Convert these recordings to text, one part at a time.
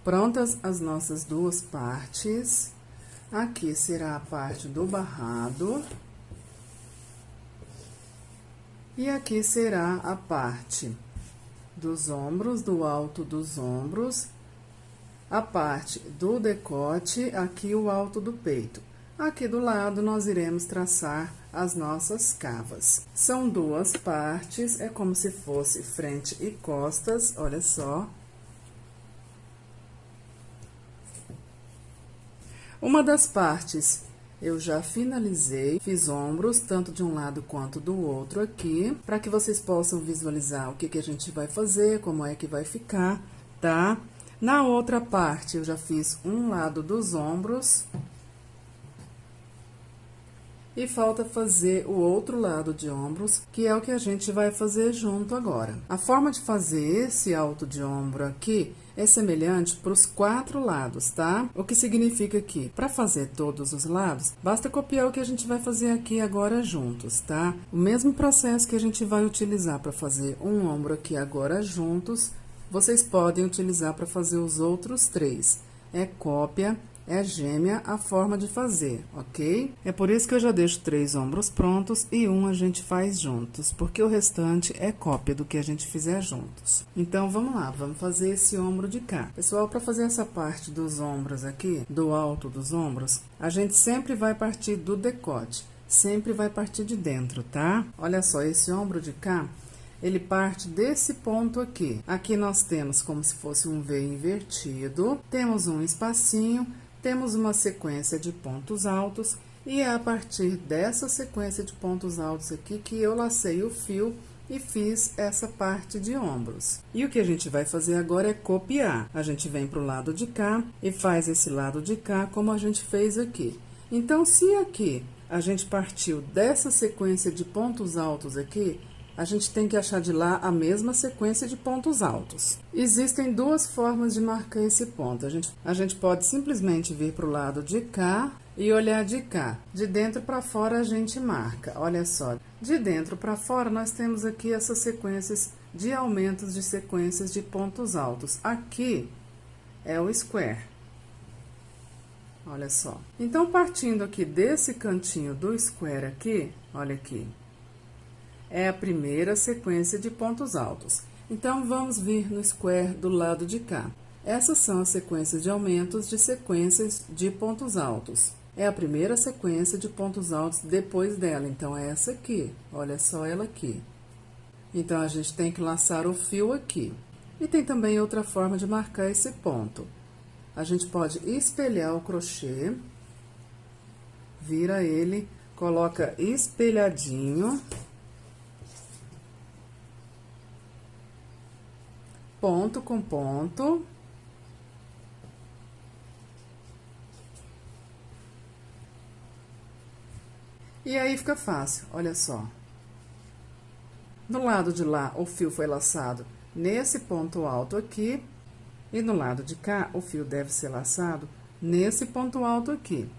Prontas as nossas duas partes, aqui será a parte do barrado. E aqui será a parte dos ombros, do alto dos ombros, a parte do decote, aqui o alto do peito. Aqui do lado, nós iremos traçar as nossas cavas. São duas partes, é como se fosse frente e costas, olha só. Uma das partes eu já finalizei, fiz ombros, tanto de um lado quanto do outro aqui, para que vocês possam visualizar o que a gente vai fazer, como é que vai ficar, tá? Na outra parte, eu já fiz um lado dos ombros. E falta fazer o outro lado de ombros, que é o que a gente vai fazer junto agora. A forma de fazer esse alto de ombro aqui é semelhante para os 4 lados, tá? O que significa que, para fazer todos os lados, basta copiar o que a gente vai fazer aqui agora juntos, tá? O mesmo processo que a gente vai utilizar para fazer um ombro aqui agora juntos, vocês podem utilizar para fazer os outros 3. É cópia. É gêmea a forma de fazer, ok? É por isso que eu já deixo 3 ombros prontos e um a gente faz juntos, porque o restante é cópia do que a gente fizer juntos. Então, vamos lá, vamos fazer esse ombro de cá. Pessoal, para fazer essa parte dos ombros aqui, do alto dos ombros, a gente sempre vai partir do decote, sempre vai partir de dentro, tá? Olha só, esse ombro de cá, ele parte desse ponto aqui. Aqui nós temos como se fosse um V invertido, temos um espacinho, temos uma sequência de pontos altos, e é a partir dessa sequência de pontos altos aqui que eu lacei o fio e fiz essa parte de ombros. E o que a gente vai fazer agora é copiar. A gente vem pro lado de cá e faz esse lado de cá como a gente fez aqui. Então, se aqui a gente partiu dessa sequência de pontos altos aqui, a gente tem que achar de lá a mesma sequência de pontos altos. Existem 2 formas de marcar esse ponto. A gente pode simplesmente vir para o lado de cá e olhar de cá. De dentro para fora a gente marca, olha só. De dentro para fora nós temos aqui essas sequências de aumentos de sequências de pontos altos. Aqui é o square. Olha só. Então, partindo aqui desse cantinho do square aqui, olha aqui. É a primeira sequência de pontos altos. Então, vamos vir no square do lado de cá. Essas são as sequências de aumentos de sequências de pontos altos. É a primeira sequência de pontos altos depois dela. Então, é essa aqui. Olha só ela aqui. Então, a gente tem que laçar o fio aqui. E tem também outra forma de marcar esse ponto. A gente pode espelhar o crochê, vira ele, coloca espelhadinho, ponto com ponto. E aí fica fácil, olha só. Do lado de lá, o fio foi laçado nesse ponto alto aqui. E no lado de cá, o fio deve ser laçado nesse ponto alto aqui.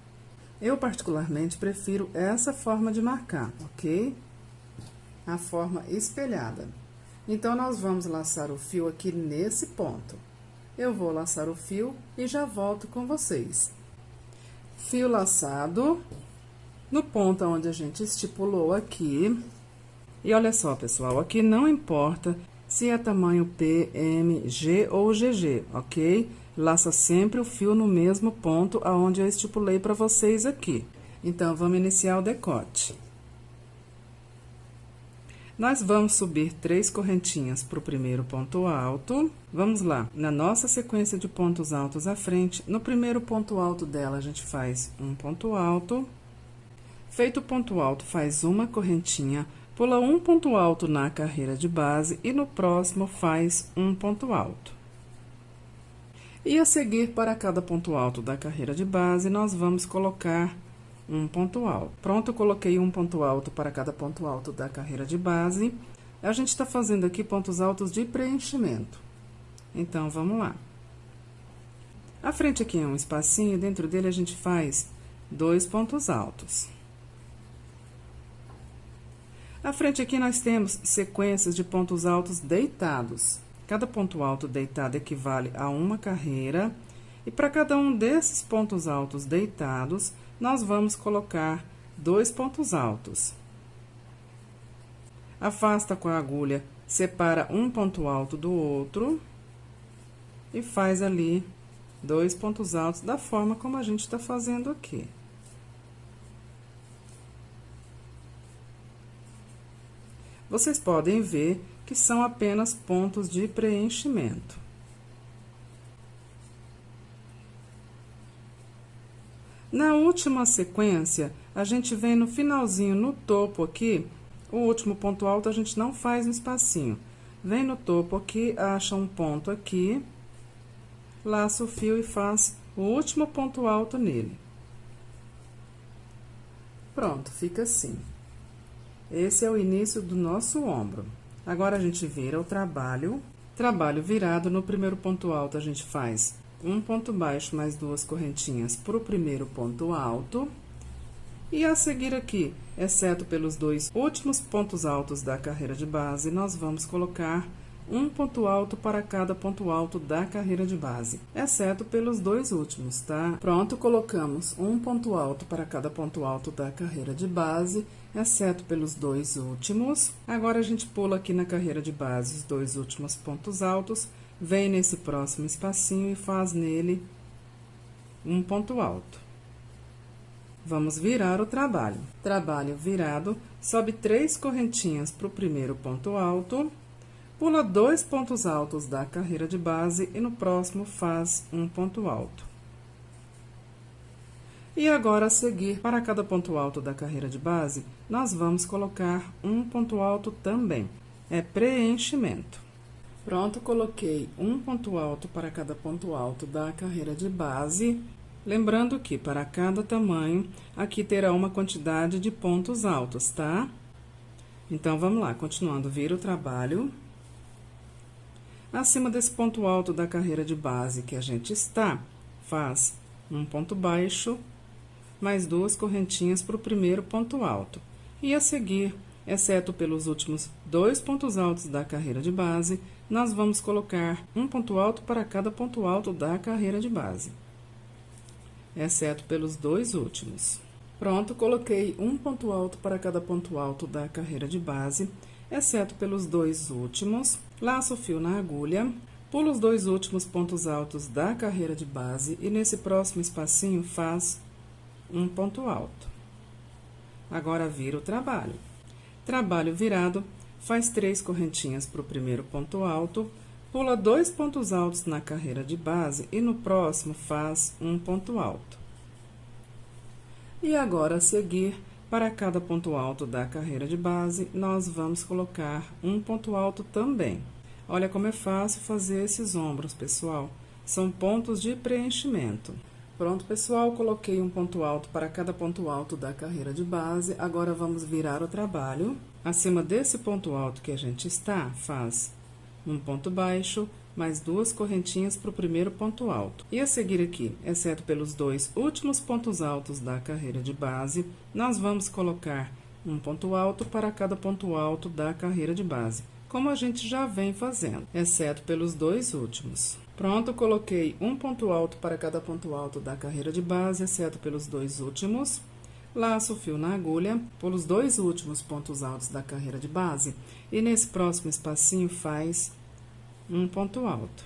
Eu, particularmente, prefiro essa forma de marcar, ok? A forma espelhada. Então, nós vamos laçar o fio aqui nesse ponto. Eu vou laçar o fio e já volto com vocês. Fio laçado no ponto onde a gente estipulou aqui. E olha só, pessoal, aqui não importa se é tamanho P, M, G ou GG, ok? Laça sempre o fio no mesmo ponto aonde eu estipulei para vocês aqui. Então, vamos iniciar o decote. Nós vamos subir 3 correntinhas para o primeiro ponto alto. Vamos lá, na nossa sequência de pontos altos à frente, no primeiro ponto alto dela, a gente faz um ponto alto. Feito o ponto alto, faz uma correntinha, pula um ponto alto na carreira de base e no próximo faz um ponto alto. E a seguir, para cada ponto alto da carreira de base, nós vamos colocar um ponto alto. Pronto, eu coloquei um ponto alto para cada ponto alto da carreira de base. A gente está fazendo aqui pontos altos de preenchimento. Então, vamos lá. A frente aqui é um espacinho, dentro dele a gente faz 2 pontos altos. À frente aqui nós temos sequências de pontos altos deitados. Cada ponto alto deitado equivale a uma carreira. E para cada um desses pontos altos deitados, nós vamos colocar 2 pontos altos. Afasta com a agulha, separa um ponto alto do outro e faz ali 2 pontos altos da forma como a gente está fazendo aqui. Vocês podem ver que são apenas pontos de preenchimento. Na última sequência, a gente vem no finalzinho, no topo aqui, o último ponto alto a gente não faz no espacinho. Vem no topo aqui, acha um ponto aqui, laça o fio e faz o último ponto alto nele. Pronto, fica assim. Esse é o início do nosso ombro. Agora, a gente vira o trabalho. Trabalho virado, no primeiro ponto alto, a gente faz um ponto baixo mais 2 correntinhas pro primeiro ponto alto. E a seguir aqui, exceto pelos 2 últimos pontos altos da carreira de base, nós vamos colocar um ponto alto para cada ponto alto da carreira de base, exceto pelos 2 últimos, tá? Pronto, colocamos um ponto alto para cada ponto alto da carreira de base, exceto pelos 2 últimos. Agora, a gente pula aqui na carreira de base os 2 últimos pontos altos, vem nesse próximo espacinho e faz nele um ponto alto. Vamos virar o trabalho. Trabalho virado, sobe 3 correntinhas para o primeiro ponto alto, pula 2 pontos altos da carreira de base e no próximo faz um ponto alto. E agora, a seguir, para cada ponto alto da carreira de base, nós vamos colocar um ponto alto também. É preenchimento. Pronto, coloquei um ponto alto para cada ponto alto da carreira de base. Lembrando que, para cada tamanho, aqui terá uma quantidade de pontos altos, tá? Então, vamos lá, continuando, vira o trabalho. Acima desse ponto alto da carreira de base que a gente está, faz um ponto baixo, mais 2 correntinhas para o primeiro ponto alto. E a seguir, exceto pelos últimos 2 pontos altos da carreira de base, nós vamos colocar um ponto alto para cada ponto alto da carreira de base, exceto pelos 2 últimos. Pronto, coloquei um ponto alto para cada ponto alto da carreira de base, exceto pelos 2 últimos. Laço o fio na agulha, pulo os 2 últimos pontos altos da carreira de base e nesse próximo espacinho faz um ponto alto. Agora, vira o trabalho. Trabalho virado, faz 3 correntinhas para o primeiro ponto alto, pula 2 pontos altos na carreira de base e no próximo faz um ponto alto. E agora, a seguir, para cada ponto alto da carreira de base, nós vamos colocar um ponto alto também. Olha como é fácil fazer esses ombros, pessoal. São pontos de preenchimento. Pronto, pessoal, coloquei um ponto alto para cada ponto alto da carreira de base. Agora, vamos virar o trabalho. Acima desse ponto alto que a gente está, faz um ponto baixo, mais 2 correntinhas para o primeiro ponto alto. E a seguir aqui, exceto pelos 2 últimos pontos altos da carreira de base, nós vamos colocar um ponto alto para cada ponto alto da carreira de base, como a gente já vem fazendo, exceto pelos 2 últimos. Pronto, coloquei um ponto alto para cada ponto alto da carreira de base, exceto pelos 2 últimos. Laço o fio na agulha, pulo os 2 últimos pontos altos da carreira de base e nesse próximo espacinho faz um ponto alto.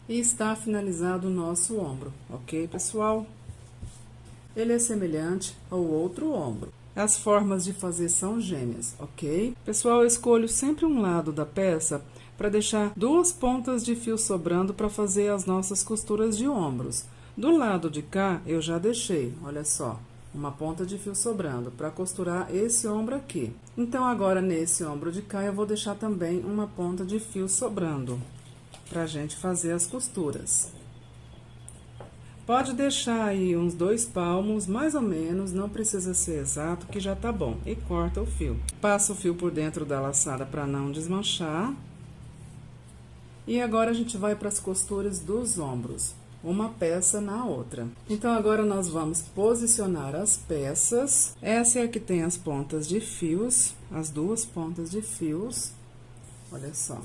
E está finalizado o nosso ombro, ok, pessoal? Ele é semelhante ao outro ombro. As formas de fazer são gêmeas, ok? Pessoal, eu escolho sempre um lado da peça para deixar 2 pontas de fio sobrando para fazer as nossas costuras de ombros. Do lado de cá, eu já deixei, olha só, uma ponta de fio sobrando para costurar esse ombro aqui. Então, agora, nesse ombro de cá, eu vou deixar também uma ponta de fio sobrando pra gente fazer as costuras. Pode deixar aí uns 2 palmos, mais ou menos, não precisa ser exato, que já tá bom. E corta o fio. Passa o fio por dentro da laçada para não desmanchar. E agora, a gente vai para as costuras dos ombros, uma peça na outra. Então, agora nós vamos posicionar as peças. Essa é a que tem as pontas de fios, as 2 pontas de fios. Olha só.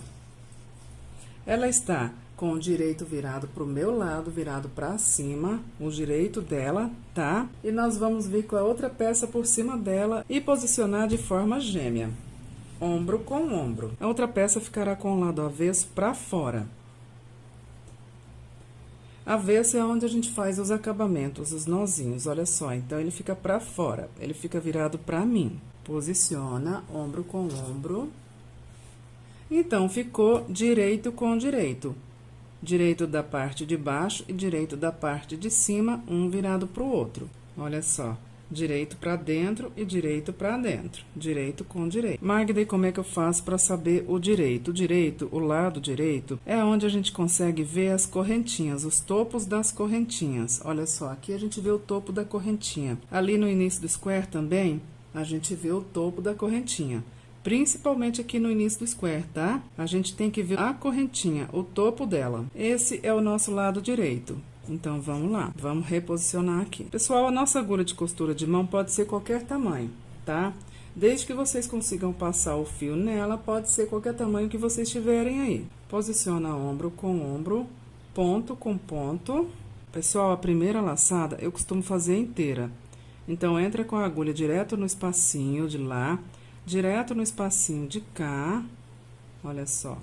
Ela está com o direito virado pro meu lado, virado pra cima, o direito dela, tá? E nós vamos vir com a outra peça por cima dela e posicionar de forma gêmea, ombro com ombro. A outra peça ficará com o lado avesso pra fora. Avesso é onde a gente faz os acabamentos, os nozinhos, olha só. Então, ele fica pra fora, ele fica virado pra mim. Posiciona, ombro com ombro. Então, ficou direito com direito. Direito da parte de baixo e direito da parte de cima, um virado pro outro. Olha só. Direito pra dentro e direito pra dentro. Direito com direito. Magda, e como é que eu faço para saber o direito? O direito, o lado direito, é onde a gente consegue ver as correntinhas, os topos das correntinhas. Olha só, aqui a gente vê o topo da correntinha. Ali no início do square também, a gente vê o topo da correntinha. Principalmente aqui no início do square, tá? A gente tem que ver a correntinha, o topo dela. Esse é o nosso lado direito. Então, vamos lá, vamos reposicionar aqui. Pessoal, a nossa agulha de costura de mão pode ser qualquer tamanho, tá? Desde que vocês consigam passar o fio nela, pode ser qualquer tamanho que vocês tiverem aí. Posiciona ombro com ombro, ponto com ponto. Pessoal, a primeira laçada eu costumo fazer inteira. Então, entra com a agulha direto no espacinho de lá, direto no espacinho de cá, olha só.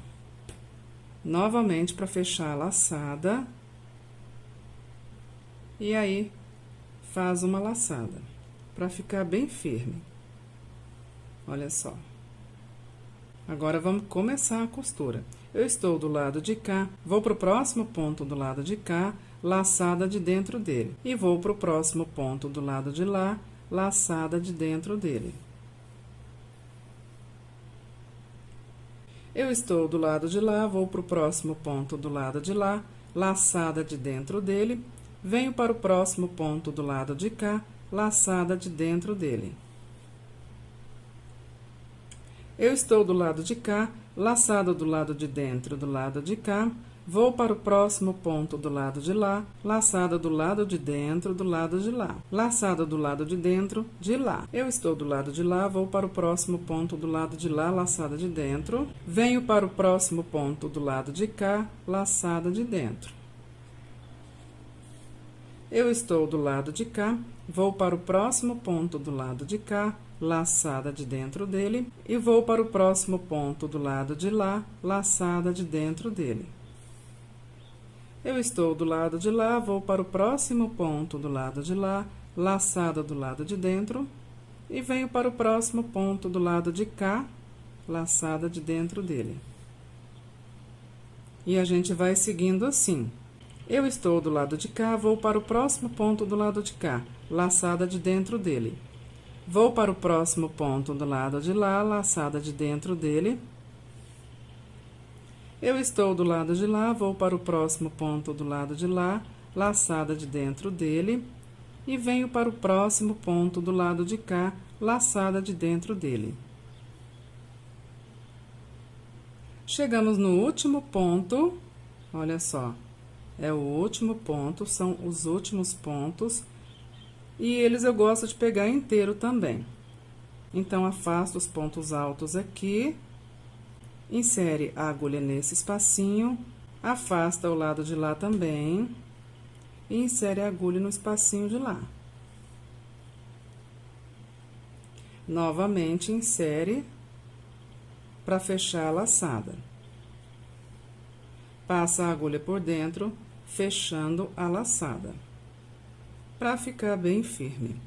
Novamente, para fechar a laçada. E aí, faz uma laçada, para ficar bem firme. Olha só. Agora, vamos começar a costura. Eu estou do lado de cá, vou pro próximo ponto do lado de cá, laçada de dentro dele. E vou pro próximo ponto do lado de lá, laçada de dentro dele. Eu estou do lado de lá, vou pro próximo ponto do lado de lá, laçada de dentro dele. Venho para o próximo ponto do lado de cá, laçada de dentro dele. Eu estou do lado de cá, laçada do lado de dentro do lado de cá, vou para o próximo ponto do lado de lá, laçada do lado de dentro do lado de lá, laçada do lado de dentro de lá. Eu estou do lado de lá, vou para o próximo ponto do lado de lá, laçada de dentro, venho para o próximo ponto do lado de cá, laçada de dentro. Eu estou do lado de cá, vou para o próximo ponto do lado de cá, laçada de dentro dele, e vou para o próximo ponto do lado de lá, laçada de dentro dele. Eu estou do lado de lá, vou para o próximo ponto do lado de lá, laçada do lado de dentro, e venho para o próximo ponto do lado de cá, laçada de dentro dele. E a gente vai seguindo assim. Eu estou do lado de cá, vou para o próximo ponto do lado de cá, laçada de dentro dele. Vou para o próximo ponto do lado de lá, laçada de dentro dele. Eu estou do lado de lá, vou para o próximo ponto do lado de lá, laçada de dentro dele. E venho para o próximo ponto do lado de cá, laçada de dentro dele. Chegamos no último ponto, olha só. É o último ponto, são os últimos pontos, e eles eu gosto de pegar inteiro também. Então, afasta os pontos altos aqui, insere a agulha nesse espacinho, afasta o lado de lá também, e insere a agulha no espacinho de lá. Novamente, insere para fechar a laçada. Passa a agulha por dentro, fechando a laçada, para ficar bem firme.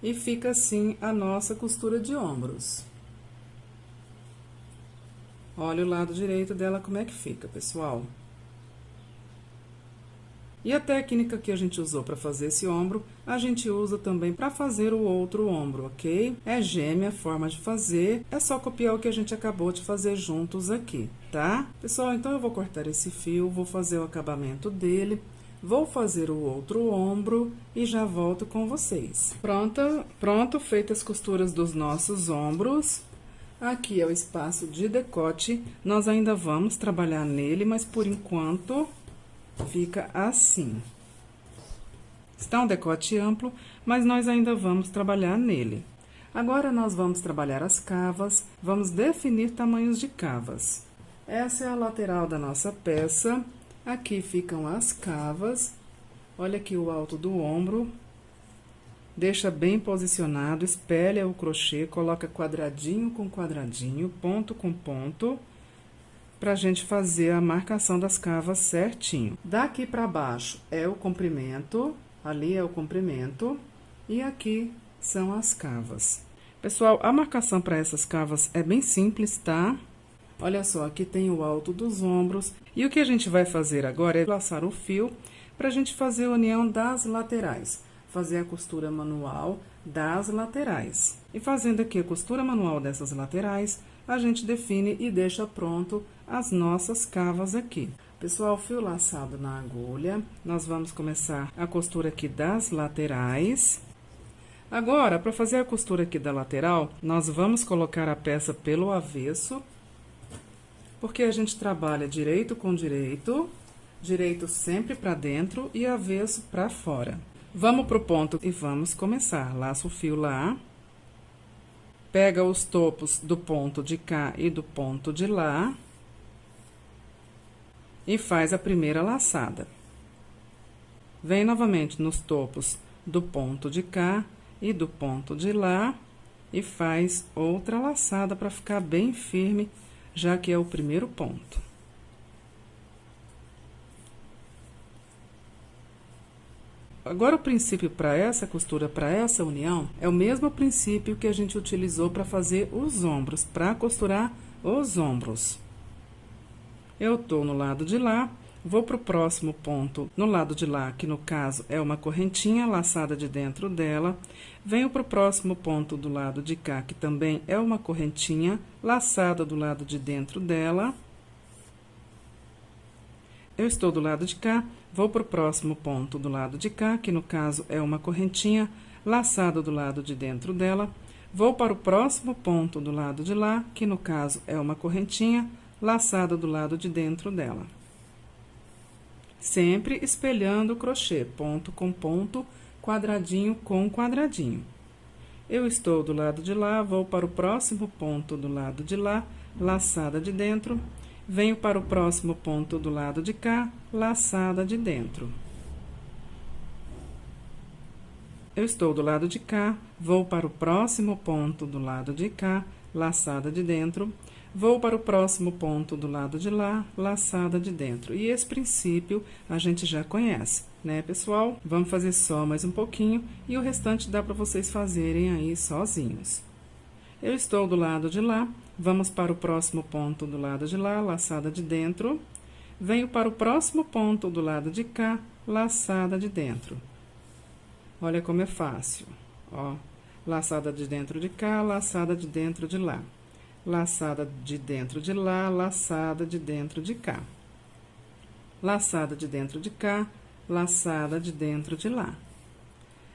E fica assim a nossa costura de ombros. Olha o lado direito dela como é que fica, pessoal. E a técnica que a gente usou para fazer esse ombro, a gente usa também para fazer o outro ombro, ok? É gêmea a forma de fazer, é só copiar o que a gente acabou de fazer juntos aqui, tá? Pessoal, então eu vou cortar esse fio, vou fazer o acabamento dele, vou fazer o outro ombro e já volto com vocês. Pronto, feitas as costuras dos nossos ombros. Aqui é o espaço de decote, nós ainda vamos trabalhar nele, mas por enquanto fica assim. Está um decote amplo, mas nós ainda vamos trabalhar nele. Agora, nós vamos trabalhar as cavas, vamos definir tamanhos de cavas. Essa é a lateral da nossa peça. Aqui ficam as cavas. Olha aqui o alto do ombro. Deixa bem posicionado, espelha o crochê, coloca quadradinho com quadradinho, ponto com ponto, pra gente fazer a marcação das cavas certinho. Daqui pra baixo é o comprimento, ali é o comprimento, e aqui são as cavas. Pessoal, a marcação para essas cavas é bem simples, tá? Olha só, aqui tem o alto dos ombros. E o que a gente vai fazer agora é laçar o fio pra gente fazer a união das laterais. Fazer a costura manual das laterais. E fazendo aqui a costura manual dessas laterais, a gente define e deixa pronto as nossas cavas aqui. Pessoal, fio laçado na agulha, nós vamos começar a costura aqui das laterais. Agora, para fazer a costura aqui da lateral, nós vamos colocar a peça pelo avesso, porque a gente trabalha direito com direito, direito sempre para dentro e avesso para fora. Vamos pro ponto e vamos começar. Laça o fio lá. Pega os topos do ponto de cá e do ponto de lá. E faz a primeira laçada. Vem novamente nos topos do ponto de cá e do ponto de lá. E faz outra laçada para ficar bem firme, já que é o primeiro ponto. Agora, o princípio para essa costura, para essa união, é o mesmo princípio que a gente utilizou para fazer os ombros, para costurar os ombros. Eu tô no lado de lá, vou pro próximo ponto no lado de lá, que no caso é uma correntinha laçada de dentro dela. Venho pro próximo ponto do lado de cá, que também é uma correntinha laçada do lado de dentro dela. Eu estou do lado de cá, vou pro próximo ponto do lado de cá, que no caso é uma correntinha laçada do lado de dentro dela. Vou para o próximo ponto do lado de lá, que no caso é uma correntinha laçada do lado de dentro dela. Sempre espelhando o crochê, ponto com ponto, quadradinho com quadradinho. Eu estou do lado de lá, vou para o próximo ponto do lado de lá, laçada de dentro. Venho para o próximo ponto do lado de cá, laçada de dentro. Eu estou do lado de cá, vou para o próximo ponto do lado de cá, laçada de dentro. Vou para o próximo ponto do lado de lá, laçada de dentro. E esse princípio a gente já conhece, né, pessoal? Vamos fazer só mais um pouquinho e o restante dá para vocês fazerem aí sozinhos. Eu estou do lado de lá, vamos para o próximo ponto do lado de lá, laçada de dentro. Venho para o próximo ponto do lado de cá, laçada de dentro. Olha como é fácil, ó. Laçada de dentro de cá, laçada de dentro de lá. Laçada de dentro de lá, laçada de dentro de cá. Laçada de dentro de cá, laçada de dentro de lá.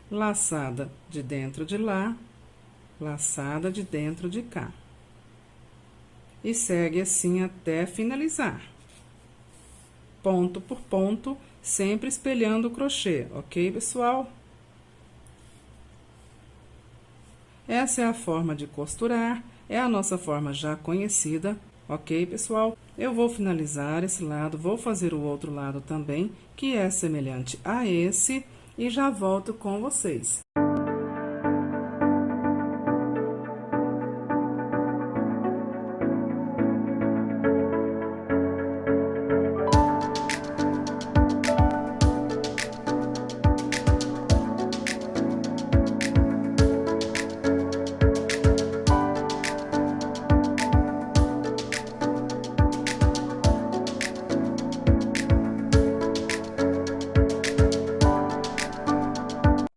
Laçada de dentro de lá, laçada de dentro de cá. E segue assim até finalizar. Ponto por ponto, sempre espelhando o crochê, ok, pessoal? Essa é a forma de costurar, é a nossa forma já conhecida, ok, pessoal? Eu vou finalizar esse lado, vou fazer o outro lado também, que é semelhante a esse, e já volto com vocês.